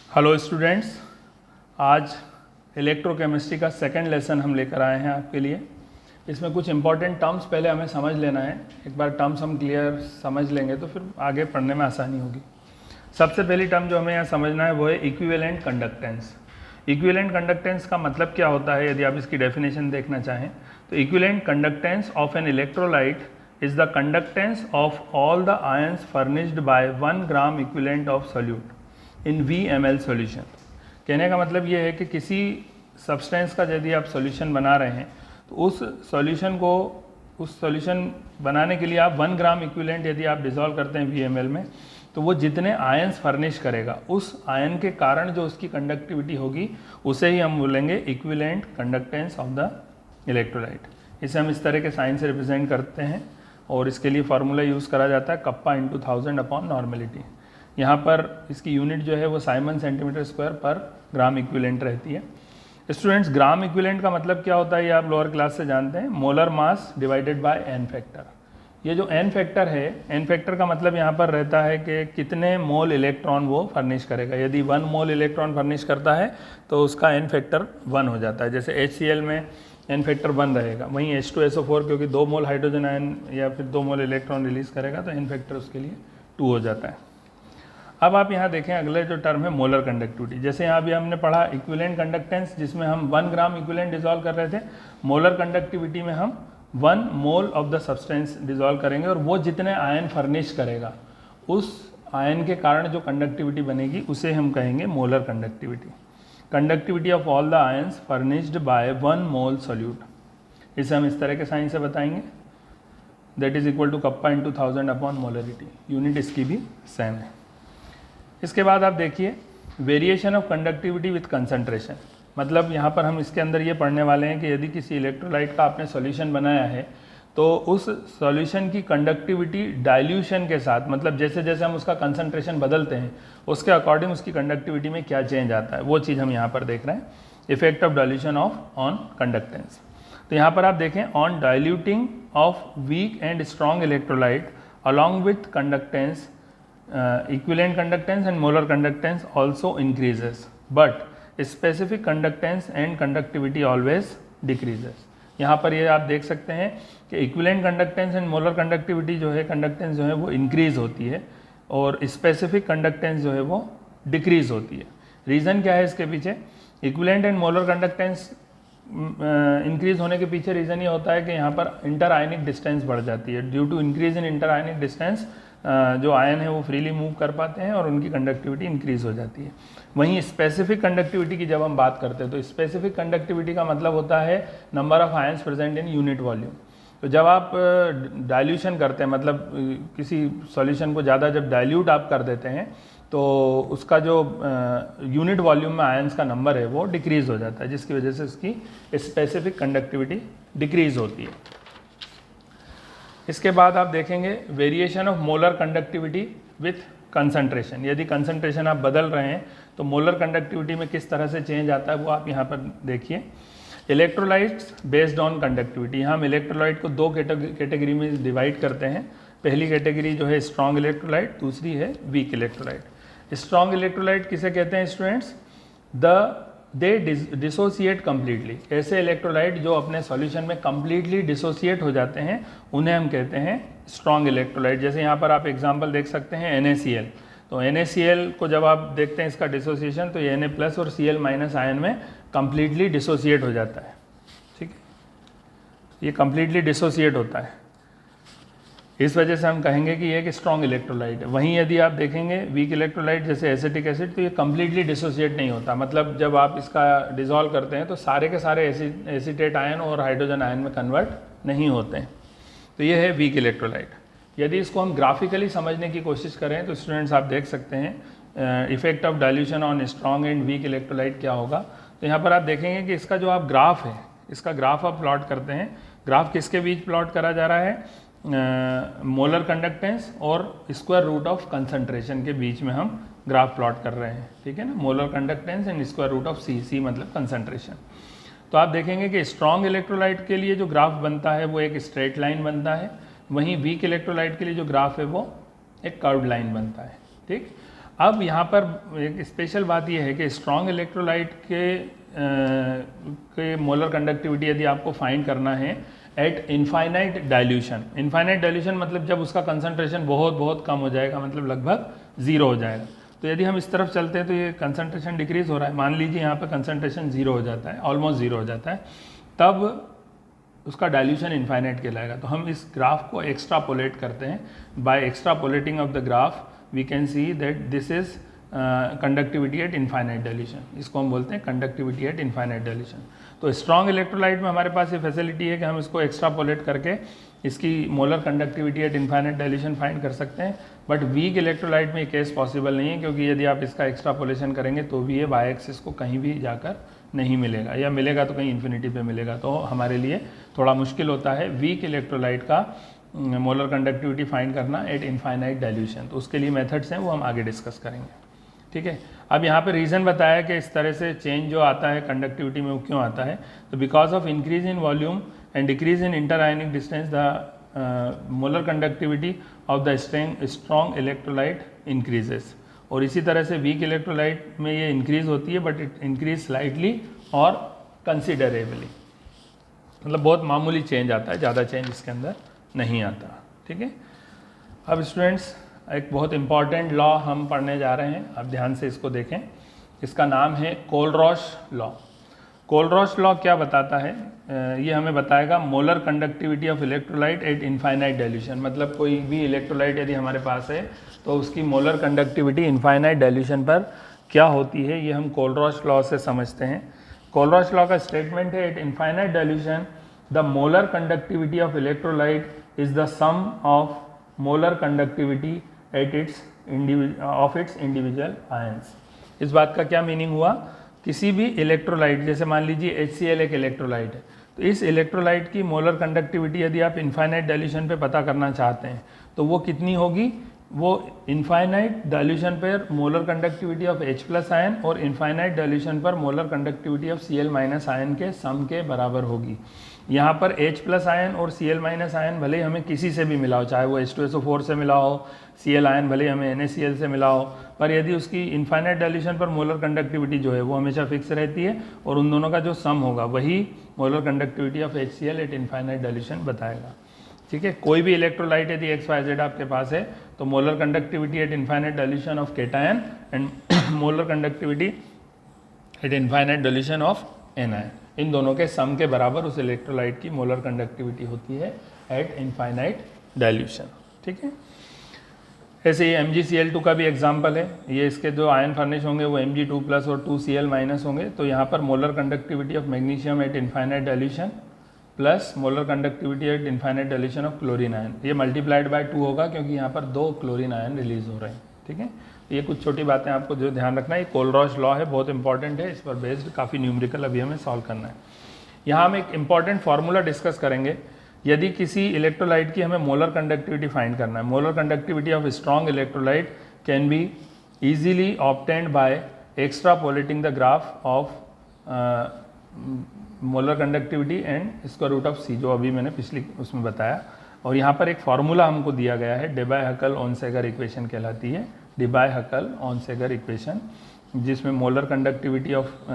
Hello students, आज electrochemistry का second lesson हम लेकर आए हैं आपके लिए। इसमें कुछ इंपॉर्टेंट टर्म्स पहले हमें समझ लेना है। एक बार टर्म्स हम क्लियर समझ लेंगे तो फिर आगे पढ़ने में आसानी होगी। सबसे पहली टर्म जो हमें यहाँ समझना है वो है इक्विवेलेंट कंडक्टेंस। इक्विवेलेंट कंडक्टेंस का मतलब क्या होता है, यदि आप इसकी डेफिनेशन देखना चाहें तो equivalent conductance of an electrolyte is the conductance of all the ions furnished by 1 gram equivalent of solute in VML solution. कहने का मतलब ये है कि किसी सब्सटेंस का यदि आप सॉल्यूशन बना रहे हैं तो उस सॉल्यूशन बनाने के लिए आप 1 ग्राम इक्विवेलेंट यदि आप डिसॉल्व करते हैं VML में, तो वो जितने आयन्स फर्निश करेगा उस आयन के कारण जो उसकी कंडक्टिविटी होगी उसे ही हम बोलेंगे equivalent conductance of the electrolyte. इसे हम इस तरह के साइन से रिप्रेजेंट करते हैं और इसके लिए फार्मूला यूज़ करा जाता है कप्पा इंटू 1000 अपॉन नॉर्मेलिटी। यहाँ पर इसकी यूनिट जो है वो साइमन सेंटीमीटर स्क्वायर पर ग्राम इक्विवेलेंट रहती है। स्टूडेंट्स, ग्राम इक्विवेलेंट का मतलब क्या होता है ये आप लोअर क्लास से जानते हैं, molar mass divided by N factor. ये जो एन फैक्टर है, एन फैक्टर का मतलब यहाँ पर रहता है कि कितने मोल इलेक्ट्रॉन वो फर्निश करेगा। यदि 1 मोल इलेक्ट्रॉन फर्निश करता है तो उसका एन फैक्टर 1 हो जाता है। जैसे HCl में एन फैक्टर 1 रहेगा, वहीं H2SO4 क्योंकि 2 मोल हाइड्रोजन आयन या फिर 2 मोल इलेक्ट्रॉन रिलीज करेगा तो एन फैक्टर उसके लिए 2 हो जाता है। अब आप यहाँ देखें अगले जो टर्म है मोलर कंडक्टिविटी। जैसे यहाँ भी हमने पढ़ा इक्विवेलेंट कंडक्टेंस जिसमें हम 1 ग्राम इक्विवेलेंट डिसॉल्व कर रहे थे, मोलर कंडक्टिविटी में हम 1 mole of the substance dissolve करेंगे और वो जितने आयन फर्निश करेगा उस आयन के कारण जो कंडक्टिविटी बनेगी उसे हम कहेंगे molar conductivity. Conductivity of all the ions furnished by 1 mole solute, इसे हम इस तरह के साइन से बताएंगे, that is equal to kappa into 1000 upon molarity. Unit इसकी भी सेम है। इसके बाद आप देखिए variation of conductivity with concentration. मतलब यहाँ पर हम इसके अंदर ये पढ़ने वाले हैं कि यदि किसी इलेक्ट्रोलाइट का आपने सॉल्यूशन बनाया है तो उस सॉल्यूशन की कंडक्टिविटी डाइल्यूशन के साथ, मतलब जैसे जैसे हम उसका कंसंट्रेशन बदलते हैं उसके अकॉर्डिंग उसकी कंडक्टिविटी में क्या चेंज आता है, वो चीज़ हम यहाँ पर देख रहे हैं। Effect of dilution on conductance. तो यहाँ पर आप देखें on diluting of weak and strong electrolyte along with conductance equivalent conductance and molar conductance also increases but specific conductance and conductivity always decreases। यहाँ पर ये आप देख सकते हैं कि equivalent conductance and molar conductivity जो है, कंडक्टेंस जो है वो इंक्रीज होती है और स्पेसिफिक कंडक्टेंस जो है वो डिक्रीज होती है। रीज़न क्या है इसके पीछे? Equivalent and molar conductance increase होने के पीछे रीज़न ये होता है कि यहाँ पर इंटर आयनिक डिस्टेंस बढ़ जाती है। Due to increase in inter ionic distance जो आयन है वो फ्रीली मूव कर पाते हैं और उनकी कंडक्टिविटी इंक्रीज हो जाती है। वहीं स्पेसिफिक कंडक्टिविटी की जब हम बात करते हैं तो स्पेसिफिक कंडक्टिविटी का मतलब होता है number of ions present in unit volume. तो जब आप डाइल्यूशन करते हैं, मतलब किसी सॉल्यूशन को ज़्यादा जब डाइल्यूट आप कर देते हैं तो उसका जो यूनिट वॉल्यूम में आयन्स का नंबर है वो डिक्रीज हो जाता है, जिसकी वजह से उसकी स्पेसिफिक कंडक्टिविटी डिक्रीज होती है। इसके बाद आप देखेंगे variation of molar conductivity with concentration. यदि कंसंट्रेशन आप बदल रहे हैं तो मोलर कंडक्टिविटी में किस तरह से चेंज आता है वो आप यहाँ पर देखिए। Electrolytes based on conductivity. यहाँ हम इलेक्ट्रोलाइट को 2 कैटेगरी में डिवाइड करते हैं। पहली कैटेगरी जो है स्ट्रॉन्ग इलेक्ट्रोलाइट, दूसरी है वीक इलेक्ट्रोलाइट। स्ट्रॉन्ग इलेक्ट्रोलाइट किसे कहते हैं स्टूडेंट्स? They dissociate completely. ऐसे इलेक्ट्रोलाइट जो अपने सॉल्यूशन में कम्प्लीटली डिसोसिएट हो जाते हैं उन्हें हम कहते हैं स्ट्रॉन्ग इलेक्ट्रोलाइट। जैसे यहाँ पर आप एग्जांपल देख सकते हैं NaCl। तो NaCl को जब आप देखते हैं इसका डिसोसिएशन तो ये Na+ और Cl- आयन में कम्प्लीटली डिसोसिएट हो जाता है। ठीक है, ये कम्प्लीटली डिसोसिएट होता है, इस वजह से हम कहेंगे कि ये एक स्ट्रॉन्ग इलेक्ट्रोलाइट है। वहीं यदि आप देखेंगे वीक इलेक्ट्रोलाइट जैसे एसिटिक एसिड तो ये कम्प्लीटली डिसोसिएट नहीं होता। मतलब जब आप इसका डिसॉल्व करते हैं तो सारे के सारे एसिटेट आयन और हाइड्रोजन आयन में कन्वर्ट नहीं होते हैं। तो ये है वीक इलेक्ट्रोलाइट। यदि इसको हम ग्राफिकली समझने की कोशिश करें तो स्टूडेंट्स आप देख सकते हैं effect of dilution on strong and weak electrolyte क्या होगा। तो यहाँ पर आप देखेंगे कि इसका जो आप ग्राफ है, इसका ग्राफ आप प्लॉट करते हैं। ग्राफ किसके बीच प्लॉट करा जा रहा है? मोलर कंडक्टेंस और स्क्वायर रूट ऑफ कंसंट्रेशन के बीच में हम ग्राफ प्लॉट कर रहे हैं। ठीक है ना, molar conductance and square root of C मतलब कंसंट्रेशन। तो आप देखेंगे कि स्ट्रॉन्ग इलेक्ट्रोलाइट के लिए जो ग्राफ बनता है वो एक स्ट्रेट लाइन बनता है, वहीं वीक इलेक्ट्रोलाइट के लिए जो ग्राफ है वो एक कर्व्ड लाइन बनता है। ठीक, अब यहाँ पर एक स्पेशल बात यह है कि स्ट्रॉन्ग इलेक्ट्रोलाइट के मोलर कंडक्टिविटी यदि आपको फाइंड करना है at infinite dilution. Infinite dilution मतलब जब उसका कंसंट्रेशन बहुत बहुत कम हो जाएगा, मतलब लगभग ज़ीरो हो जाएगा। तो यदि हम इस तरफ चलते हैं तो ये कंसंट्रेशन डिक्रीज हो रहा है, मान लीजिए यहाँ पर कंसंट्रेशन ज़ीरो हो जाता है, ऑलमोस्ट ज़ीरो हो जाता है, तब उसका डाइल्यूशन इनफाइनाइट कहलाएगा। तो हम इस ग्राफ को एक्स्ट्रापोलेट करते हैं। By extrapolating of the graph we can see that this is conductivity at infinite dilution. इसको हम बोलते हैं कंडक्टिविटी एट इनफाइनाइट डाइल्यूशन। तो स्ट्रॉन्ग इलेक्ट्रोलाइट में हमारे पास ये फैसिलिटी है कि हम इसको एक्स्ट्रापोलेट करके इसकी molar conductivity at infinite dilution find कर सकते हैं। बट वीक इलेक्ट्रोलाइट में ये केस पॉसिबल नहीं है, क्योंकि यदि आप इसका एक्स्ट्रापोलेशन करेंगे तो भी ये वाई एक्सिस को कहीं भी जाकर नहीं मिलेगा, या मिलेगा तो कहीं इन्फिनिटी पे मिलेगा, तो हमारे लिए थोड़ा मुश्किल होता है वीक इलेक्ट्रोलाइट का मोलर कंडक्टिविटी फाइंड करना एट इनफाइनाइट डाइल्यूशन। तो उसके लिए मेथड्स हैं वो हम आगे डिस्कस करेंगे, ठीक है। अब यहाँ पे रीज़न बताया कि इस तरह से चेंज जो आता है कंडक्टिविटी में वो क्यों आता है। तो because of increase in volume and decrease in inter ionic distance the molar conductivity of the strong electrolyte increases. और इसी तरह से वीक इलेक्ट्रोलाइट में ये इंक्रीज होती है, बट इट इंक्रीज स्लाइटली और कंसिडरेबली, मतलब बहुत मामूली चेंज आता है, ज़्यादा चेंज इसके अंदर नहीं आता, ठीक है। अब स्टूडेंट्स एक बहुत इंपॉर्टेंट लॉ हम पढ़ने जा रहे हैं, आप ध्यान से इसको देखें। इसका नाम है कोलरॉश लॉ। कोलरॉश लॉ क्या बताता है? ये हमें बताएगा molar conductivity of electrolyte eight infinite dilution. मतलब कोई भी इलेक्ट्रोलाइट यदि हमारे पास है तो उसकी मोलर कंडक्टिविटी इनफाइनाइट डाइल्यूशन पर क्या होती है, ये हम कोलरॉश लॉ से समझते हैं। कोलरॉश लॉ का स्टेटमेंट है at infinite dilution the molar conductivity of electrolyte is the sum of molar conductivity at its individual ions. इस बात का क्या मीनिंग हुआ? किसी भी इलेक्ट्रोलाइट, जैसे मान लीजिए HCl एक इलेक्ट्रोलाइट है, तो इस इलेक्ट्रोलाइट की मोलर कंडक्टिविटी यदि आप इनफाइनाइट डाइल्यूशन पे पता करना चाहते हैं तो वो कितनी होगी? वो इनफाइनाइट डाइल्यूशन पर molar conductivity of H+ ion और इनफाइनाइट डाइल्यूशन पर molar conductivity of Cl- ion के सम के बराबर होगी। यहाँ पर H+ आयन और Cl- आयन भले हमें किसी से भी मिला हो, चाहे वो H2SO4 से मिला हो, Cl आयन भले हमें NaCl से मिला हो, पर यदि उसकी इनफाइनाइट डाइल्यूशन पर मोलर कंडक्टिविटी जो है वो हमेशा फिक्स रहती है, और उन दोनों का जो सम होगा वही molar conductivity of HCl eight infinite dilution बताएगा, ठीक है। कोई भी इलेक्ट्रोलाइट यदि XYZ आपके पास है तो molar conductivity at infinite dilution of cation and molar conductivity at infinite dilution of anion, इन दोनों के सम के बराबर उस इलेक्ट्रोलाइट की मोलर कंडक्टिविटी होती है एट इनफाइनाइट डाइल्यूशन, ठीक है। ऐसे ही MgCl2 का भी एग्जाम्पल है। ये इसके जो आयन फर्निश होंगे वो Mg2+ और 2Cl- होंगे। तो यहाँ पर molar conductivity of magnesium eight infinite dilution plus molar conductivity at infinite dilution of chlorine ion, ये मल्टीप्लाइड बाय 2 होगा क्योंकि यहाँ पर 2 क्लोरीन आयन रिलीज हो रहे हैं, ठीक है। ये कुछ छोटी बातें आपको जो ध्यान रखना है, ये कोलरॉश लॉ है, बहुत इंपॉर्टेंट है, इस पर बेस्ड काफ़ी न्यूमेरिकल अभी हमें सॉल्व करना है। यहाँ हम एक इंपॉर्टेंट फार्मूला डिस्कस करेंगे। यदि किसी इलेक्ट्रोलाइट की हमें मोलर कंडक्टिविटी फाइंड करना है, molar conductivity of strong electrolyte can be easily obtained by extrapolating the graph of molar conductivity and square root of C, जो अभी मैंने पिछली उसमें बताया। और यहाँ पर एक फार्मूला हमको दिया गया है, डेबाय-हकल-ओनसेगर इक्वेशन कहलाती है, डेबाय-हकल-ओनसेगर इक्वेशन, जिसमें molar conductivity of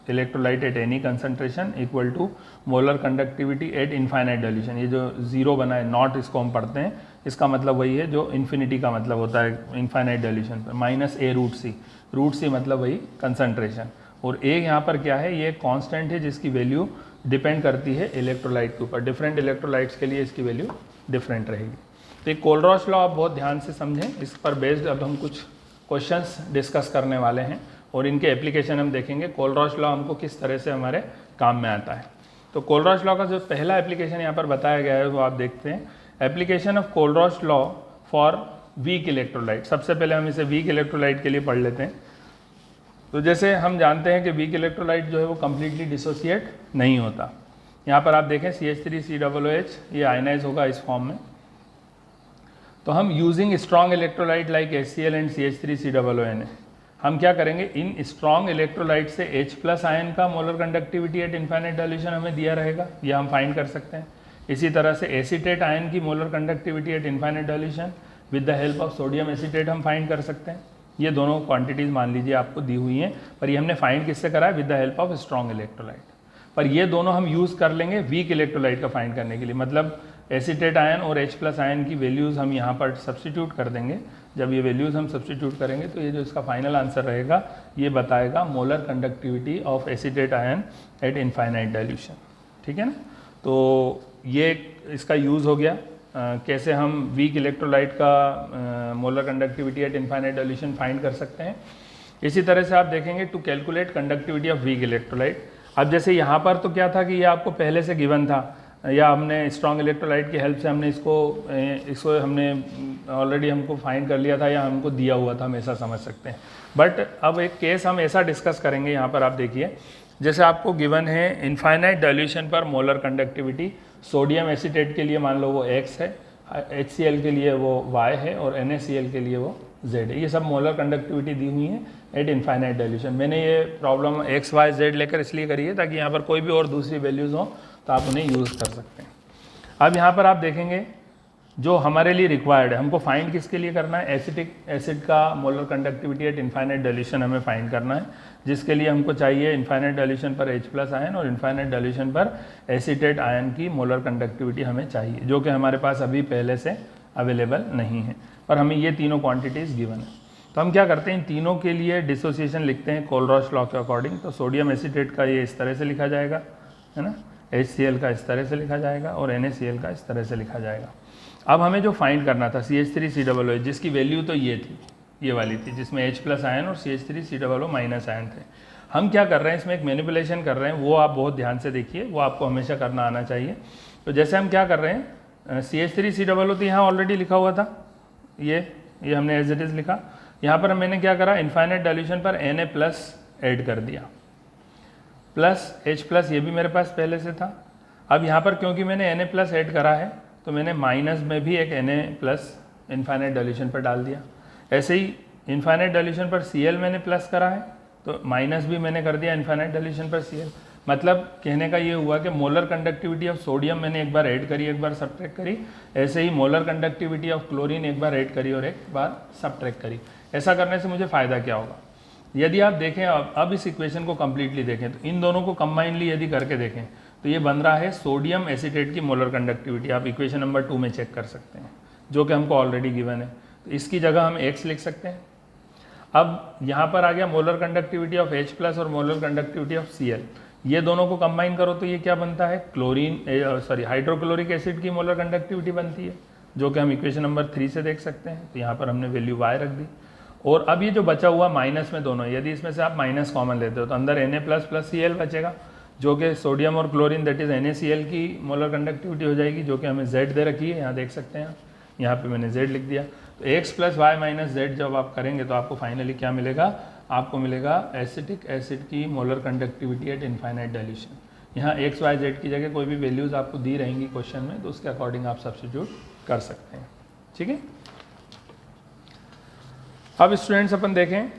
electrolyte at any concentration equal to molar conductivity at infinite dilution. ये जो जीरो बना है, नॉट इसको हम पढ़ते हैं, इसका मतलब वही है जो इन्फिनिटी का मतलब होता है इनफाइनाइट डाइल्यूशन पर, -a√c, √c मतलब वही कंसंट्रेशन। और a यहाँ पर क्या है? ये कांस्टेंट है जिसकी वैल्यू डिपेंड करती है इलेक्ट्रोलाइट के ऊपर। डिफरेंट इलेक्ट्रोलाइट्स के लिए इसकी वैल्यू डिफरेंट रहेगी। तो एक कोलरॉश लॉ आप बहुत ध्यान से समझें, इस पर बेस्ड अब हम कुछ क्वेश्चंस डिस्कस करने वाले हैं और इनके एप्लीकेशन हम देखेंगे। कोलरॉश लॉ हमको किस तरह से हमारे काम में आता है। तो कोलरॉश लॉ का जो पहला एप्लीकेशन यहाँ पर बताया गया है वो आप देखते हैं, application of Kohlrausch law for weak electrolyte. सबसे पहले हम इसे वीक इलेक्ट्रोलाइट के लिए पढ़ लेते हैं। तो जैसे हम जानते हैं कि वीक इलेक्ट्रोलाइट जो है वो कम्प्लीटली डिसोसिएट नहीं होता। यहाँ पर आप देखें CH3COOH, ये आयनाइज होगा इस फॉर्म में। तो हम using strong electrolyte like HCl and CH3COON, हम क्या करेंगे, इन स्ट्रॉन्ग इलेक्ट्रोलाइट से H+ आयन का molar conductivity at infinite dilution हमें दिया रहेगा, यह हम फाइंड कर सकते हैं। इसी तरह से एसीटेट आयन की molar conductivity at infinite dilution, with the help of sodium acetate हम फाइंड कर सकते हैं। ये दोनों क्वांटिटीज़ मान लीजिए आपको दी हुई हैं, पर ये हमने फाइंड किससे करा है? With the help of strong electrolyte. पर ये दोनों हम यूज़ कर लेंगे वीक इलेक्ट्रोलाइट का फाइंड करने के लिए, मतलब एसीटेट आयन और H+ आयन की वैल्यूज़ हम यहाँ पर सब्स्टिट्यूट कर देंगे। जब ये वैल्यूज़ हम सब्स्टिट्यूट करेंगे तो ये जो इसका फाइनल आंसर रहेगा ये बताएगा molar conductivity of acetate ion eight infinite dilution. ठीक है ना? तो ये इसका यूज़ हो गया। कैसे हम वीक इलेक्ट्रोलाइट का molar conductivity at infinite dilution find कर सकते हैं। इसी तरह से आप देखेंगे to calculate conductivity of weak electrolyte. अब जैसे यहाँ पर तो क्या था कि ये आपको पहले से गिवन था, या हमने स्ट्रॉन्ग इलेक्ट्रोलाइट की हेल्प से हमने इसको हमने ऑलरेडी हमको फाइंड कर लिया था, या हमको दिया हुआ था, हम ऐसा समझ सकते हैं। बट अब एक केस हम ऐसा डिस्कस करेंगे। यहाँ पर आप देखिए, जैसे आपको गिवन है इनफाइनाइट डाइल्यूशन पर मोलर कंडक्टिविटी, सोडियम एसीटेट के लिए मान लो वो x है, HCl के लिए वो y है, और NaCl के लिए वो z है। ये सब मोलर कंडक्टिविटी दी हुई है एट इनफाइनाइट डाइल्यूशन। मैंने ये प्रॉब्लम x, y, z लेकर इसलिए करी है ताकि यहाँ पर कोई भी और दूसरी वैल्यूज़ हो तो आप उन्हें यूज़ कर सकते हैं। अब यहाँ पर आप देखेंगे जो हमारे लिए रिक्वायर्ड है, हमको फाइंड किसके लिए करना है? एसिटिक एसिड का molar conductivity at infinite dilution हमें फाइंड करना है, जिसके लिए हमको चाहिए इनफाइनाइट डाइल्यूशन पर H+ आयन और इनफाइनाइट डाइल्यूशन पर एसीटेट आयन की मोलर कंडक्टिविटी हमें चाहिए, जो कि हमारे पास अभी पहले से अवेलेबल नहीं है, पर हमें ये तीनों क्वांटिटीज़ गिवन है। तो हम क्या करते हैं, इन तीनों के लिए डिसोसिएशन लिखते हैं कोलरॉश लॉ के अकॉर्डिंग। तो सोडियम एसीटेट का ये इस तरह से लिखा जाएगा, है ना, HCl का इस तरह से लिखा जाएगा और NaCl का इस तरह से लिखा जाएगा। अब हमें जो फाइंड करना था CH3COOH, जिसकी वैल्यू तो ये थी, ये वाली थी, जिसमें H+ आयन और CH3COO- आयन थे। हम क्या कर रहे हैं, इसमें एक मैनिपुलेशन कर रहे हैं, वो आप बहुत ध्यान से देखिए, वो आपको हमेशा करना आना चाहिए। तो जैसे हम क्या कर रहे हैं, CH3COO तो यहाँ ऑलरेडी लिखा हुआ था, ये हमने एज इट इज़ लिखा। यहाँ पर मैंने क्या करा, इनफाइनाइट डाइल्यूशन पर Na+ ऐड कर दिया, प्लस H+ ये भी मेरे पास पहले से था। अब यहाँ पर क्योंकि मैंने Na+ ऐड करा है तो मैंने माइनस में भी एक Na+ इनफाइनाइट डाइल्यूशन पर डाल दिया। ऐसे ही इनफाइनाइट डाइल्यूशन पर Cl मैंने प्लस करा है तो माइनस भी मैंने कर दिया इनफाइनाइट डाइल्यूशन पर Cl। मतलब कहने का ये हुआ कि मोलर कंडक्टिविटी ऑफ सोडियम मैंने एक बार ऐड करी, एक बार सब्ट्रैक्ट करी, ऐसे ही मोलर कंडक्टिविटी ऑफ क्लोरीन एक बार ऐड करी और एक बार सब्ट्रैक्ट करी। ऐसा करने से मुझे फ़ायदा क्या होगा, यदि आप देखें अब इस इक्वेशन को कम्प्लीटली देखें तो इन दोनों को कंबाइनली यदि करके देखें तो ये बन रहा है सोडियम एसीटेट की मोलर कंडक्टिविटी। आप इक्वेशन नंबर 2 में चेक कर सकते हैं, जो कि हमको ऑलरेडी गिवन है। तो इसकी जगह हम x लिख सकते हैं। अब यहाँ पर आ गया मोलर कंडक्टिविटी ऑफ H+ और मोलर कंडक्टिविटी ऑफ Cl, ये दोनों को कंबाइन करो तो ये क्या बनता है, हाइड्रोक्लोरिक एसिड की मोलर कंडक्टिविटी बनती है, जो कि हम इक्वेशन नंबर 3 से देख सकते हैं। तो यहाँ पर हमने वैल्यू y रख दी। और अब ये जो बचा हुआ माइनस में दोनों, यदि इसमें से आप माइनस कॉमन लेते हो तो अंदर Na++ Cl बचेगा, जो कि सोडियम और क्लोरीन दैट इज़ NaCl की मोलर कंडक्टिविटी हो जाएगी, जो कि हमें Z दे रखी है, यहाँ देख सकते हैं आप, यहाँ पे मैंने Z लिख दिया। तो x + y - Z जब आप करेंगे तो आपको फाइनली क्या मिलेगा, आपको मिलेगा एसिटिक एसिड की molar conductivity at infinite dilution. यहाँ x, y, Z की जगह कोई भी वैल्यूज़ आपको दी रहेंगी क्वेश्चन में, तो उसके अकॉर्डिंग आप सब्स्टिट्यूट कर सकते हैं। ठीक है, अब स्टूडेंट्स अपन देखें,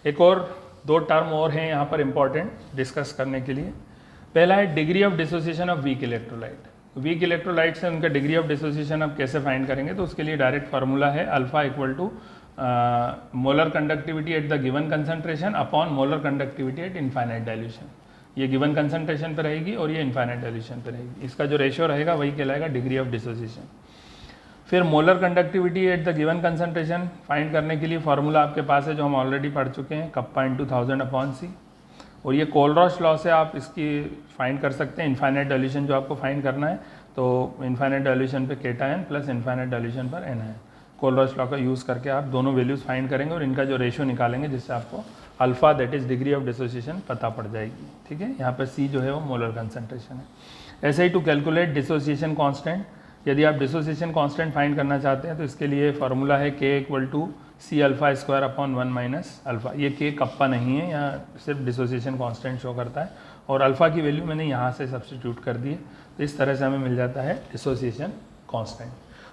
एक और 2 टर्म और हैं यहाँ पर इम्पॉर्टेंट डिस्कस करने के लिए। पहला है degree of dissociation of weak electrolyte. Weak electrolyte से उनका डिग्री ऑफ डिसोसिएशन आप कैसे फाइंड करेंगे, तो उसके लिए डायरेक्ट फार्मूला है alpha = molar conductivity at the given concentration upon molar conductivity at infinite dilution. ये गिवन कंसंट्रेशन पे रहेगी और ये इनफाइनाइट डाइल्यूशन पे रहेगी, इसका जो रेशियो रहेगा वही कहलाएगा डिग्री ऑफ डिसोसिएशन। फिर molar conductivity at the given concentration find करने के लिए फार्मूला आपके पास है, जो हम ऑलरेडी पढ़ चुके हैं, कप्पा × 1000/c। और ये कोलरॉश लॉ से आप इसकी फाइंड कर सकते हैं इनफाइनाइट डाइल्यूशन जो आपको फाइंड करना है। तो इनफाइनाइट डाइल्यूशन पे केटायन प्लस इनफाइनाइट डाइल्यूशन पर एनायन, कोलरॉश लॉ का यूज़ करके आप दोनों वैल्यूज़ फाइंड करेंगे और इनका जो रेशियो निकालेंगे, जिससे आपको alpha that is degree of dissociation पता पड़ जाएगी। ठीक है, यहाँ पर C जो है वो मोलर कंसंट्रेशन है। ऐसे ही टू कैलकुलेट डिसोसिएशन कांस्टेंट, यदि आप डिसोसिएशन कांस्टेंट फाइंड करना चाहते हैं तो इसके लिए फार्मूला है K = C∝² अल्फा। ये K कप्पा नहीं है, यहाँ सिर्फ डिसोसिएशन कांस्टेंट शो करता है और अल्फा की वैल्यू मैंने यहाँ से सब्स्टिट्यूट कर दी है। तो इस तरह से हमें मिल जाता है डिसोसिएशन कांस्टेंट।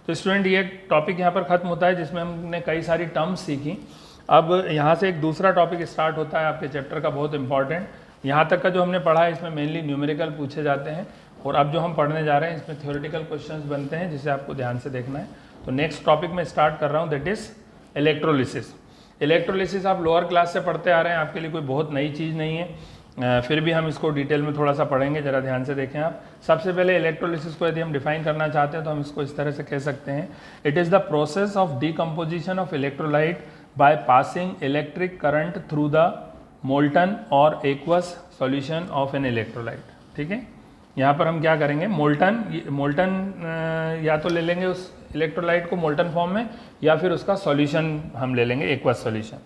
तो स्टूडेंट ये टॉपिक यहाँ पर ख़त्म होता है, जिसमें हमने कई सारी टर्म्स सीखी। अब यहाँ से एक दूसरा टॉपिक स्टार्ट होता है आपके चैप्टर का, बहुत इंपॉर्टेंट। यहाँ तक का जो हमने पढ़ा है इसमें मेनली न्यूमेरिकल पूछे जाते हैं, और अब जो हम पढ़ने जा रहे हैं इसमें थ्योरेटिकल क्वेश्चंस बनते हैं, जिसे आपको ध्यान से देखना है। तो नेक्स्ट टॉपिक में स्टार्ट कर रहा हूँ, दैट इज इलेक्ट्रोलिसिस। इलेक्ट्रोलिसिस आप लोअर क्लास से पढ़ते आ रहे हैं, आपके लिए कोई बहुत नई चीज़ नहीं है, फिर भी हम इसको डिटेल में थोड़ा सा पढ़ेंगे, ज़रा ध्यान से देखें आप। सबसे पहले इलेक्ट्रोलिसिस को यदि हम डिफाइन करना चाहते हैं तो हम इसको इस तरह से कह सकते हैं, it is the process of decomposition of electrolyte by passing electric current through the molten और aqueous solution of an electrolyte. ठीक है, यहाँ पर हम क्या करेंगे, मोल्टन या तो ले लेंगे उस इलेक्ट्रोलाइट को मोल्टन फॉर्म में, या फिर उसका सॉल्यूशन हम ले लेंगे एक्वस सॉल्यूशन।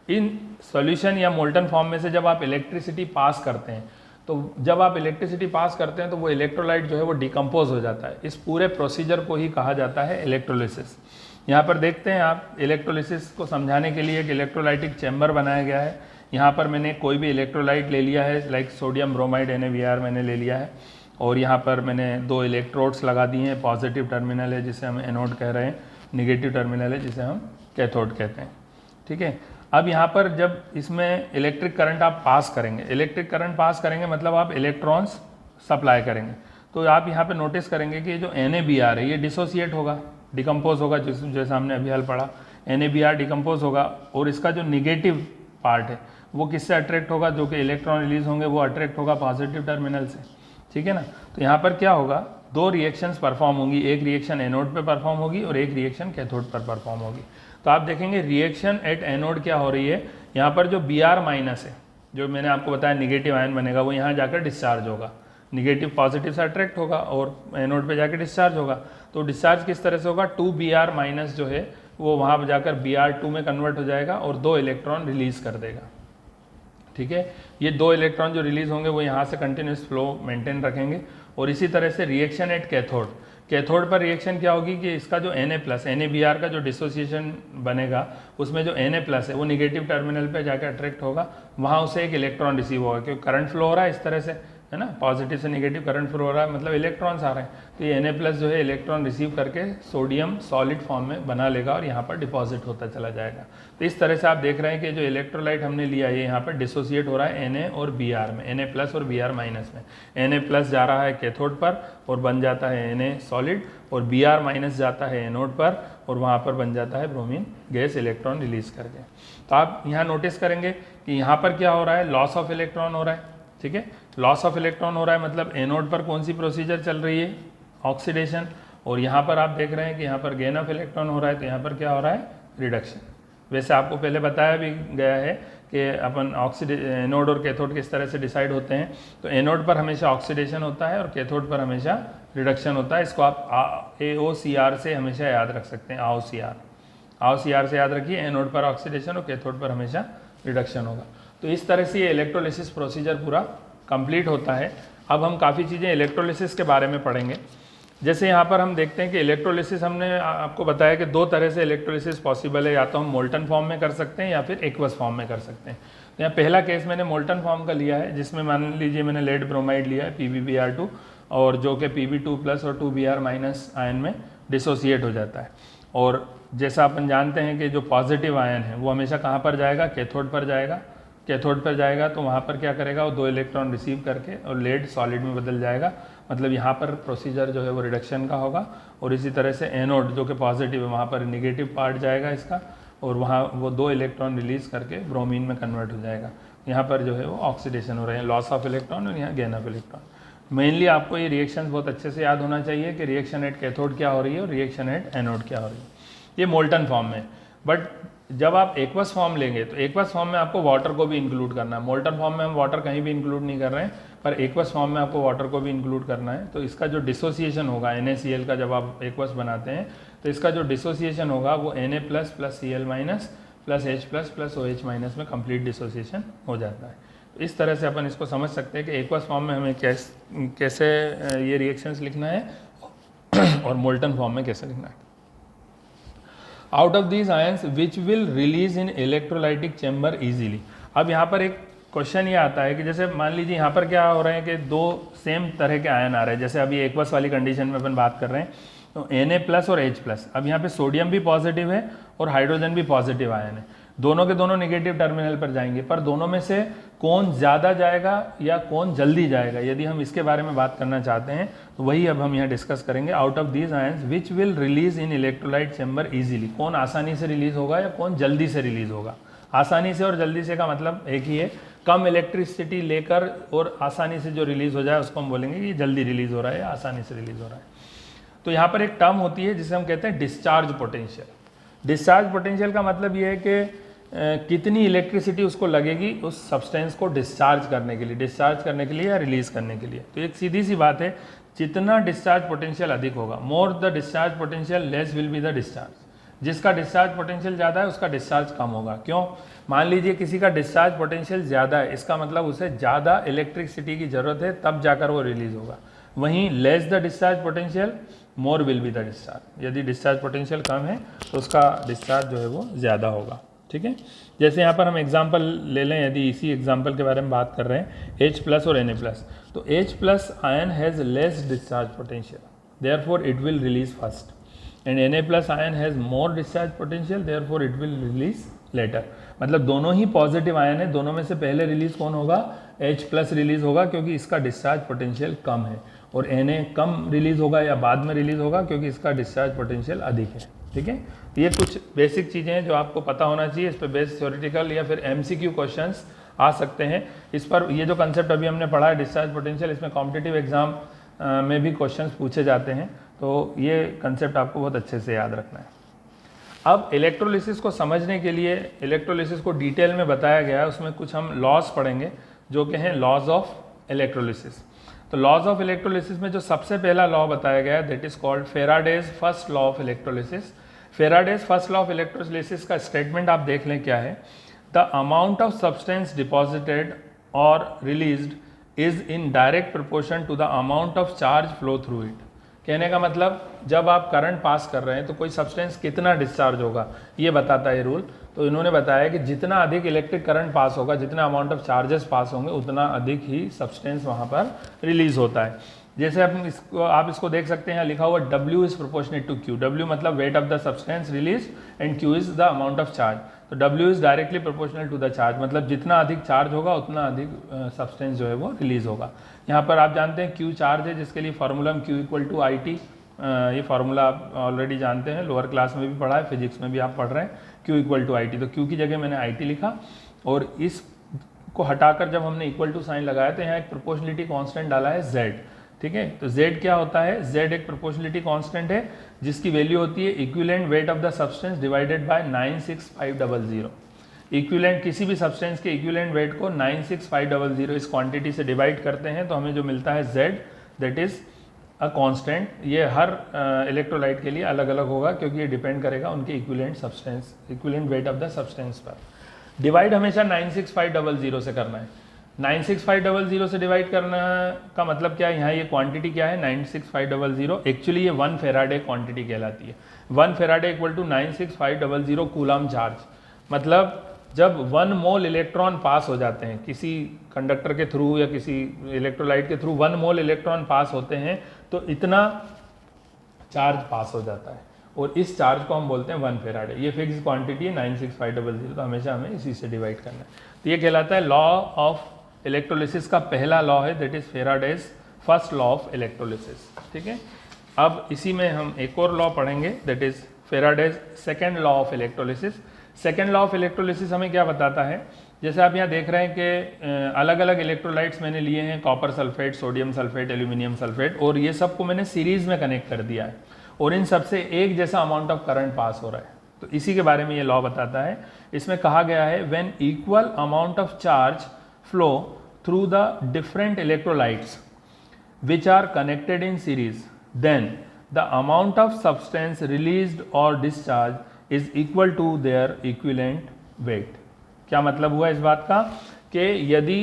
इन सॉल्यूशन या मोल्टन फॉर्म में से जब आप इलेक्ट्रिसिटी पास करते हैं, तो जब आप इलेक्ट्रिसिटी पास करते हैं तो वो इलेक्ट्रोलाइट जो है वो डिकम्पोज हो जाता है। इस पूरे प्रोसीजर को ही कहा जाता है इलेक्ट्रोलिसिस। यहाँ पर देखते हैं आप, इलेक्ट्रोलिसिस को समझाने के लिए एक इलेक्ट्रोलाइटिक चैम्बर बनाया गया है। यहाँ पर मैंने कोई भी इलेक्ट्रोलाइट ले लिया है, लाइक सोडियम ब्रोमाइड NaBr मैंने ले लिया है, और यहाँ पर मैंने 2 इलेक्ट्रोड्स लगा दिए हैं। पॉजिटिव टर्मिनल है जिसे हम एनोड कह रहे हैं, निगेटिव टर्मिनल है जिसे हम कैथोड कहते हैं। ठीक है, अब यहाँ पर जब इसमें इलेक्ट्रिक करंट आप पास करेंगे, इलेक्ट्रिक करंट पास करेंगे मतलब आप इलेक्ट्रॉन्स सप्लाई करेंगे, तो आप यहाँ पे नोटिस करेंगे कि जो NaBr है ये डिसोसिएट होगा, डिकम्पोज होगा, जैसे हमने अभी हल पढ़ा, NaBr डिकम्पोज होगा, और इसका जो निगेटिव पार्ट है वो किससे अट्रैक्ट होगा, जो कि इलेक्ट्रॉन रिलीज होंगे वो अट्रैक्ट होगा पॉजिटिव टर्मिनल से। ठीक है ना, तो यहाँ पर क्या होगा, 2 रिएक्शंस परफॉर्म होंगी, एक रिएक्शन एनोड पे परफॉर्म होगी और एक रिएक्शन कैथोड पर परफॉर्म होगी। तो आप देखेंगे रिएक्शन एट एनोड क्या हो रही है, यहाँ पर जो Br माइनस है, जो मैंने आपको बताया निगेटिव आयन बनेगा, वो यहाँ जाकर डिस्चार्ज होगा, निगेटिव पॉजिटिव से अट्रैक्ट होगा और एनोड पे जाकर डिस्चार्ज होगा। तो डिस्चार्ज किस तरह से होगा, 2Br माइनस जो है वो वहाँ पर जाकर Br2 में कन्वर्ट हो जाएगा और 2 इलेक्ट्रॉन रिलीज कर देगा। ठीक है, ये 2 इलेक्ट्रॉन जो रिलीज होंगे वो यहाँ से कंटिन्यूस फ्लो मेंटेन रखेंगे। और इसी तरह से रिएक्शन एट कैथोड, कैथोड पर रिएक्शन क्या होगी कि इसका जो NaBr का जो डिसोसिएशन बनेगा, उसमें जो Na+ है वो निगेटिव टर्मिनल पे जाकर अट्रैक्ट होगा, वहाँ उसे एक इलेक्ट्रॉन रिसीव होगा, क्योंकि करंट फ्लो हो रहा है इस तरह से, है ना, पॉजिटिव से निगेटिव करंट फ्लो हो रहा है, मतलब इलेक्ट्रॉन्स आ रहे हैं। तो ये Na+ जो है इलेक्ट्रॉन रिसीव करके सोडियम सॉलिड फॉर्म में बना लेगा और यहाँ पर डिपॉजिट होता चला जाएगा। तो इस तरह से आप देख रहे हैं कि जो इलेक्ट्रोलाइट हमने लिया है यहाँ पर डिसोसिएट हो रहा है Na और Br में, Na+ और Br- में। Na+ जा रहा है कैथोड पर और बन जाता है Na सॉलिड, और Br- जाता है एनोड पर और वहाँ पर बन जाता है ब्रोमीन गैस इलेक्ट्रॉन रिलीज करके। तो आप यहाँ नोटिस करेंगे कि यहाँ पर क्या हो रहा है, लॉस ऑफ इलेक्ट्रॉन हो रहा है। ठीक है, लॉस ऑफ इलेक्ट्रॉन हो रहा है मतलब एनोड पर कौन सी प्रोसीजर चल रही है, ऑक्सीडेशन, और यहाँ पर आप देख रहे हैं कि यहाँ पर गेन ऑफ इलेक्ट्रॉन हो रहा है, तो यहाँ पर क्या हो रहा है, रिडक्शन। वैसे आपको पहले बताया भी गया है कि अपन एनोड और कैथोड किस तरह से डिसाइड होते हैं। तो एनोड पर हमेशा ऑक्सीडेशन होता है और कैथोड पर हमेशा रिडक्शन होता है। इसको आप AOCR से हमेशा याद रख सकते हैं, AOCR से याद रखिए, एनोड पर ऑक्सीडेशन और कैथोड पर हमेशा रिडक्शन होगा। तो इस तरह से ये इलेक्ट्रोलिसिस प्रोसीजर पूरा कंप्लीट होता है। अब हम काफ़ी चीज़ें इलेक्ट्रोलिसिस के बारे में पढ़ेंगे। जैसे यहाँ पर हम देखते हैं कि इलेक्ट्रोलिसिस, हमने आपको बताया कि 2 तरह से इलेक्ट्रोलिसिस पॉसिबल है, या तो हम मोल्टन फॉर्म में कर सकते हैं या फिर एक्वस फॉर्म में कर सकते हैं। तो यहाँ पहला केस मैंने मोल्टन फॉर्म का लिया है, जिसमें मान लीजिए मैंने लेड ब्रोमाइड लिया है PbBr2, और जो कि Pb2+ और 2Br- आयन में डिसोसिएट हो जाता है। और जैसा अपन जानते हैं कि जो पॉजिटिव आयन है वो हमेशा कहाँ पर जाएगा, कैथोड पर जाएगा। कैथोड पर जाएगा तो वहाँ पर क्या करेगा, वो 2 इलेक्ट्रॉन रिसीव करके और लेड सॉलिड में बदल जाएगा, मतलब यहाँ पर प्रोसीजर जो है वो रिडक्शन का होगा। और इसी तरह से एनोड जो कि पॉजिटिव है, वहाँ पर निगेटिव पार्ट जाएगा इसका, और वहाँ वो 2 इलेक्ट्रॉन रिलीज करके ब्रोमीन में कन्वर्ट हो जाएगा। यहाँ पर जो है वो ऑक्सीडेशन हो रहे हैं, लॉस ऑफ इलेक्ट्रॉन और यहाँ गेन ऑफ इलेक्ट्रॉन। मेनली आपको ये रिएक्शन बहुत अच्छे से याद होना चाहिए कि रिएक्शन एट कैथोड क्या हो रही है और रिएक्शन एट एनोड क्या हो रही है। ये मोल्टन फॉर्म में। बट जब आप एक्वस फॉर्म लेंगे तो एक्वस फॉर्म में आपको वाटर को भी इंक्लूड करना है। मोल्टन फॉर्म में हम वाटर कहीं भी इंक्लूड नहीं कर रहे हैं, पर एक्वस फॉर्म में आपको वाटर को भी इंक्लूड करना है। तो इसका जो डिसोसिएशन होगा NaCl का, जब आप एक्वस बनाते हैं तो इसका जो डिसोसिएशन होगा वो Na+ + Cl- + H+ + OH- में कंप्लीट डिसोसिएशन हो जाता है। तो इस तरह से अपन इसको समझ सकते हैं कि एक्वस फॉर्म में हमें कैसे ये रिएक्शंस लिखना है और मोल्टन फॉर्म में कैसे लिखना है। Out of these ions which will release in electrolytic chamber easily. अब यहाँ पर एक क्वेश्चन ये आता है कि जैसे मान लीजिए यहाँ पर क्या हो रहा है कि 2 सेम तरह के आयन आ रहे हैं, जैसे अभी एक्वस वाली कंडीशन में अपन बात कर रहे हैं, तो Na+ और H+। अब यहाँ पे सोडियम भी पॉजिटिव है और हाइड्रोजन भी पॉजिटिव आयन है। दोनों के दोनों नेगेटिव टर्मिनल पर जाएंगे, पर दोनों में से कौन ज़्यादा जाएगा या कौन जल्दी जाएगा, यदि हम इसके बारे में बात करना चाहते हैं तो वही अब हम यहाँ डिस्कस करेंगे। Out of these ions which will release in electrolyte chamber easily, कौन आसानी से रिलीज होगा या कौन जल्दी से रिलीज होगा। आसानी से और जल्दी से का मतलब एक ही है, कम इलेक्ट्रिसिटी लेकर और आसानी से जो रिलीज हो जाए उसको हम बोलेंगे कि जल्दी रिलीज हो रहा है या आसानी से रिलीज हो रहा है। तो यहाँ पर एक टर्म होती है जिसे हम कहते हैं डिस्चार्ज पोटेंशियल। डिस्चार्ज पोटेंशियल का मतलब ये है कि कितनी इलेक्ट्रिसिटी उसको लगेगी उस सब्सटेंस को डिस्चार्ज करने के लिए या रिलीज करने के लिए। तो एक सीधी सी बात है, जितना डिस्चार्ज पोटेंशियल अधिक होगा, more the discharge potential less will be the discharge. जिसका डिस्चार्ज पोटेंशियल ज़्यादा है उसका डिस्चार्ज कम होगा। क्यों? मान लीजिए किसी का डिस्चार्ज पोटेंशियल ज़्यादा है, इसका मतलब उसे ज़्यादा इलेक्ट्रिसिटी की ज़रूरत है, तब जाकर वो रिलीज होगा। वहीं less the discharge potential more will be the discharge. यदि डिस्चार्ज पोटेंशियल कम है तो उसका डिस्चार्ज जो है वो ज़्यादा होगा। ठीक है, जैसे यहाँ पर हम एग्जाम्पल ले लें, यदि इसी एग्जाम्पल के बारे में बात कर रहे हैं H+ और Na+, तो H+ ion has less discharge potential, therefore it will release first, and Na+ ion has more discharge potential, therefore it will release later. मतलब दोनों ही पॉजिटिव आयन है, दोनों में से पहले रिलीज कौन होगा? H+ रिलीज होगा क्योंकि इसका डिस्चार्ज पोटेंशियल कम है, और Na कम रिलीज होगा या बाद में रिलीज होगा क्योंकि इसका डिस्चार्ज पोटेंशियल अधिक है। ठीक है, ये कुछ बेसिक चीज़ें हैं जो आपको पता होना चाहिए। इस पर बेस्ड थ्योरेटिकल या फिर MCQ क्वेश्चंस आ सकते हैं। इस पर ये जो कंसेप्ट अभी हमने पढ़ा है डिस्चार्ज पोटेंशियल, इसमें कॉम्पिटिटिव एग्जाम में भी क्वेश्चंस पूछे जाते हैं, तो ये कंसेप्ट आपको बहुत अच्छे से याद रखना है। अब इलेक्ट्रोलिसिस को समझने के लिए, इलेक्ट्रोलिसिस को डिटेल में बताया गया है, उसमें कुछ हम लॉज पढ़ेंगे जो कि हैं लॉज ऑफ इलेक्ट्रोलिसिस। तो लॉज ऑफ इलेक्ट्रोलिसिस में जो सबसे पहला लॉ बताया गया है that is called Faraday's first law of electrolysis. Faraday's first law of electrolysis का स्टेटमेंट आप देख लें क्या है। The amount of substance deposited और released is in direct proportion to the amount of charge flow through it. कहने का मतलब जब आप करंट पास कर रहे हैं तो कोई सब्सटेंस कितना डिस्चार्ज होगा ये बताता है रूल। तो इन्होंने बताया कि जितना अधिक इलेक्ट्रिक करंट पास होगा, जितना अमाउंट ऑफ चार्जेस पास होंगे, उतना अधिक ही सब्सटेंस वहाँ पर रिलीज होता है। जैसे आप इसको देख सकते हैं, लिखा हुआ W is proportionate to Q। W मतलब weight of the substance release and Q is the amount of charge. तो W is directly proportional to the charge, मतलब जितना अधिक चार्ज होगा उतना अधिक सब्सटेंस जो है वो रिलीज होगा। यहाँ पर आप जानते हैं Q चार्ज है, जिसके लिए फार्मूला हम Q = IT, ये फार्मूला आप ऑलरेडी जानते हैं, लोअर क्लास में भी पढ़ा है, फिजिक्स में भी आप पढ़ रहे हैं। Q = IT, तो Q की जगह मैंने IT लिखा, और इसको हटाकर जब हमने इक्वल टू साइन लगाया तो यहाँ एक प्रोपोर्शनलिटी कांस्टेंट डाला है Z। ठीक है, तो Z क्या होता है? Z एक प्रोपोर्शनलिटी कांस्टेंट है जिसकी वैल्यू होती है equivalent weight of the substance divided by 96500। Equivalent किसी भी सब्सटेंस के इक्विवेलेंट वेट को 96500 इस क्वांटिटी से डिवाइड करते हैं तो हमें जो मिलता है Z, that is a constant. ये हर इलेक्ट्रोलाइट के लिए अलग अलग होगा क्योंकि ये डिपेंड करेगा उनके equivalent weight of the substance पर। डिवाइड हमेशा 96500 से करना है। 96500 से डिवाइड करना का मतलब क्या है? यहाँ ये क्वांटिटी क्या है? 96500। एक्चुअली ये 1 फेराडे क्वांटिटी कहलाती है। 1 फेराडे = 96500 कूलम चार्ज। मतलब जब 1 मोल इलेक्ट्रॉन पास हो जाते हैं किसी कंडक्टर के थ्रू या किसी इलेक्ट्रोलाइट के थ्रू, 1 मोल इलेक्ट्रॉन पास होते हैं तो इतना चार्ज पास हो जाता है, और इस चार्ज को हम बोलते हैं 1 फेराडे। ये फिक्स क्वांटिटी है 96500, तो हमेशा हमें इसी से डिवाइड करना है। तो ये कहलाता है लॉ ऑफ इलेक्ट्रोलिसिस का पहला लॉ है, that is Faraday's first law of electrolysis. ठीक है, अब इसी में हम एक और लॉ पढ़ेंगे, that is Faraday's second law of electrolysis. Second law of electrolysis हमें क्या बताता है? जैसे आप यहाँ देख रहे हैं कि अलग अलग इलेक्ट्रोलाइट्स मैंने लिए हैं, copper sulphate, sodium sulphate, aluminium sulphate, और ये सबको मैंने सीरीज में कनेक्ट कर दिया है, और इन सबसे एक जैसा अमाउंट ऑफ करंट पास हो रहा है। तो इसी के बारे में ये लॉ बताता है। इसमें कहा गया है when equal amount of charge flow through the different electrolytes which are connected in series, then the amount of substance released or discharged is equal to their equivalent weight। क्या मतलब हुआ इस बात का कि यदि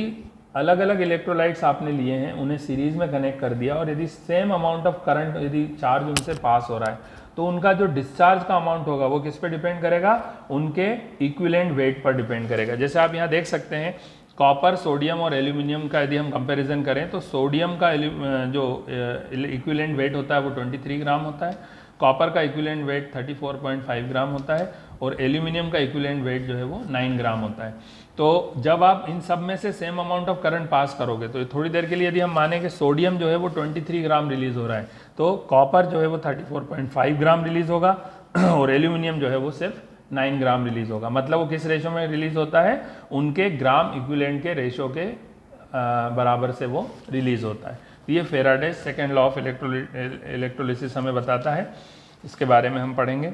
अलग अलग इलेक्ट्रोलाइट्स आपने लिए हैं, उन्हें सीरीज में कनेक्ट कर दिया, और यदि सेम अमाउंट ऑफ करंट, यदि चार्ज उनसे पास हो रहा है, तो उनका जो डिस्चार्ज का अमाउंट होगा वो किस पे डिपेंड करेगा? उनके इक्विवेलेंट वेट पर डिपेंड करेगा। जैसे आप यहाँ देख सकते हैं, कॉपर, सोडियम और एल्यूमिनियम का यदि हम कंपैरिजन करें तो सोडियम का जो इक्विवेलेंट वेट होता है वो 23 ग्राम होता है, कॉपर का इक्विवेलेंट वेट 34.5 ग्राम होता है, और एल्यूमिनियम का इक्विवेलेंट वेट जो है वो 9 ग्राम होता है। तो जब आप इन सब में से same amount of current pass करोगे तो थोड़ी देर के लिए यदि हम माने कि सोडियम जो है वो 23 ग्राम रिलीज हो रहा है, तो कॉपर जो है वो 34.5 ग्राम रिलीज होगा और एल्यूमिनियम जो है वो सिर्फ 9 ग्राम रिलीज होगा। मतलब वो किस रेशो में रिलीज होता है, उनके ग्राम इक्विवेलेंट के रेशो के बराबर से वो रिलीज होता है। तो ये Faraday second law of electrolysis हमें बताता है, इसके बारे में हम पढ़ेंगे।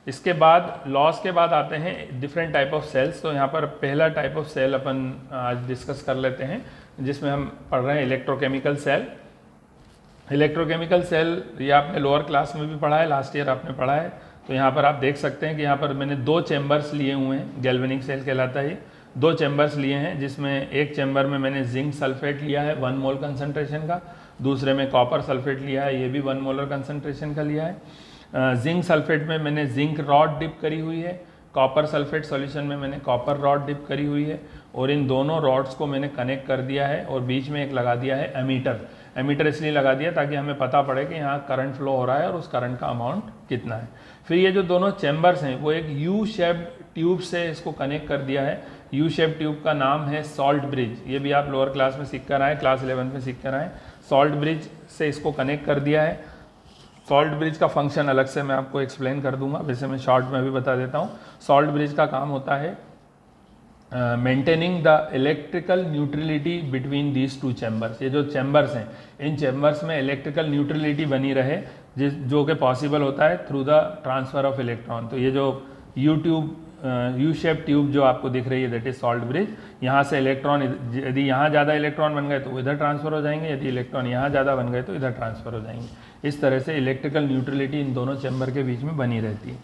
इसके बाद लॉस के बाद आते हैं डिफरेंट टाइप ऑफ सेल्स। तो यहाँ पर पहला टाइप ऑफ सेल अपन आज डिस्कस कर लेते हैं, जिसमें हम पढ़ रहे हैं इलेक्ट्रोकेमिकल सेल। इलेक्ट्रोकेमिकल सेल ये आपने लोअर क्लास में भी पढ़ा है, लास्ट ईयर आपने पढ़ा है। तो यहाँ पर आप देख सकते हैं कि यहाँ पर मैंने 2 चैम्बर्स लिए हुए हैं, गैल्वेनिक सेल कहलाता है। 2 चैम्बर्स लिए हैं, जिसमें एक चैम्बर में मैंने जिंक सल्फेट लिया है 1 मोल कंसंट्रेशन का, दूसरे में कॉपर सल्फेट लिया है, ये भी 1 मोलर कंसंट्रेशन का लिया है। जिंक सल्फेट में मैंने जिंक रॉड डिप करी हुई है, कॉपर सल्फेट सॉल्यूशन में मैंने कॉपर रॉड डिप करी हुई है, और इन दोनों रॉड्स को मैंने कनेक्ट कर दिया है और बीच में एक लगा दिया है एमीटर। एमीटर इसलिए लगा दिया ताकि हमें पता पड़े कि यहाँ करंट फ्लो हो रहा है और उस करंट का अमाउंट कितना है। फिर ये जो दोनों चैम्बर्स हैं वो एक यू शेप ट्यूब से इसको कनेक्ट कर दिया है। यू शेप ट्यूब का नाम है सॉल्ट ब्रिज, ये भी आप लोअर क्लास में सीख कर आए, क्लास 11 में सीख कर आए। सॉल्ट ब्रिज से इसको कनेक्ट कर दिया है। सॉल्ट ब्रिज का फंक्शन अलग से मैं आपको एक्सप्लेन कर दूंगा, वैसे मैं शॉर्ट में भी बता देता हूँ। सॉल्ट ब्रिज का काम होता है maintaining the electrical neutrality between these 2 chambers. ये जो चैम्बर्स हैं, इन चैम्बर्स में इलेक्ट्रिकल न्यूट्रलिटी बनी रहे, जो कि पॉसिबल होता है through the transfer of electron. तो ये जो यू शेप ट्यूब जो आपको दिख रही है, दैट इज सॉल्ट ब्रिज। यहाँ से इलेक्ट्रॉन, यदि यहाँ ज़्यादा इलेक्ट्रॉन बन गए तो इधर ट्रांसफ़र हो जाएंगे, यदि इलेक्ट्रॉन यहाँ ज़्यादा बन गए तो इधर ट्रांसफ़र हो जाएंगे। इस तरह से इलेक्ट्रिकल न्यूट्रलिटी इन दोनों चैम्बर के बीच में बनी रहती है।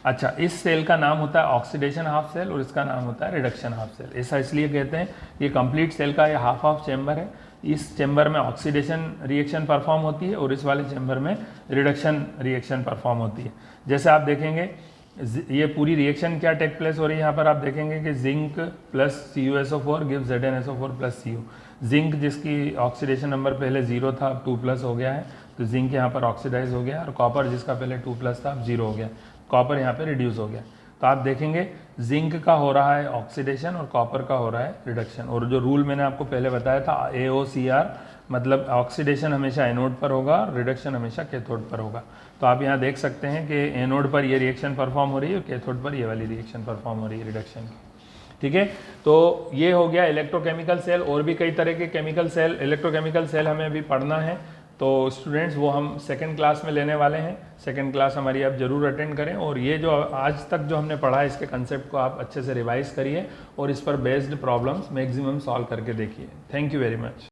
अच्छा, इस सेल का नाम होता है ऑक्सीडेशन हाफ सेल और इसका नाम होता है रिडक्शन हाफ सेल। ऐसा इसलिए कहते हैं, ये कंप्लीट सेल का ये हाफ ऑफ चैम्बर है। इस चैम्बर में ऑक्सीडेशन रिएक्शन परफॉर्म होती है और इस वाले चैम्बर में रिडक्शन रिएक्शन परफॉर्म होती है। जैसे आप देखेंगे ये पूरी रिएक्शन क्या टेक प्लेस हो रही है, यहाँ पर आप देखेंगे कि zinc plus CuSO4 gives ZnSO4 plus Cu। Zinc जिसकी ऑक्सीडेशन नंबर पहले 0 था अब 2 प्लस हो गया है, तो जिंक यहाँ पर ऑक्सीडाइज हो गया, और कॉपर जिसका पहले 2 प्लस था अब 0 हो गया, कॉपर यहाँ पे रिड्यूस हो गया। तो आप देखेंगे जिंक का हो रहा है ऑक्सीडेशन और कॉपर का हो रहा है रिडक्शन। और जो रूल मैंने आपको पहले बताया था AOCR, मतलब ऑक्सीडेशन हमेशा एनोड पर होगा, रिडक्शन हमेशा कैथोड पर होगा। तो आप यहाँ देख सकते हैं कि एनोड पर ये रिएक्शन परफॉर्म हो रही है और कैथोड पर ये वाली रिएक्शन परफॉर्म हो रही है रिडक्शन की। ठीक है, तो ये हो गया इलेक्ट्रोकेमिकल सेल। और भी कई तरह के केमिकल सेल, इलेक्ट्रोकेमिकल सेल हमें अभी पढ़ना है, तो स्टूडेंट्स वो हम सेकंड क्लास में लेने वाले हैं। सेकंड क्लास हमारी आप जरूर अटेंड करें, और ये जो आज तक जो हमने पढ़ा है इसके कंसेप्ट को आप अच्छे से रिवाइज करिए और इस पर बेस्ड प्रॉब्लम्स मैक्सिमम सॉल्व करके देखिए। Thank you very much.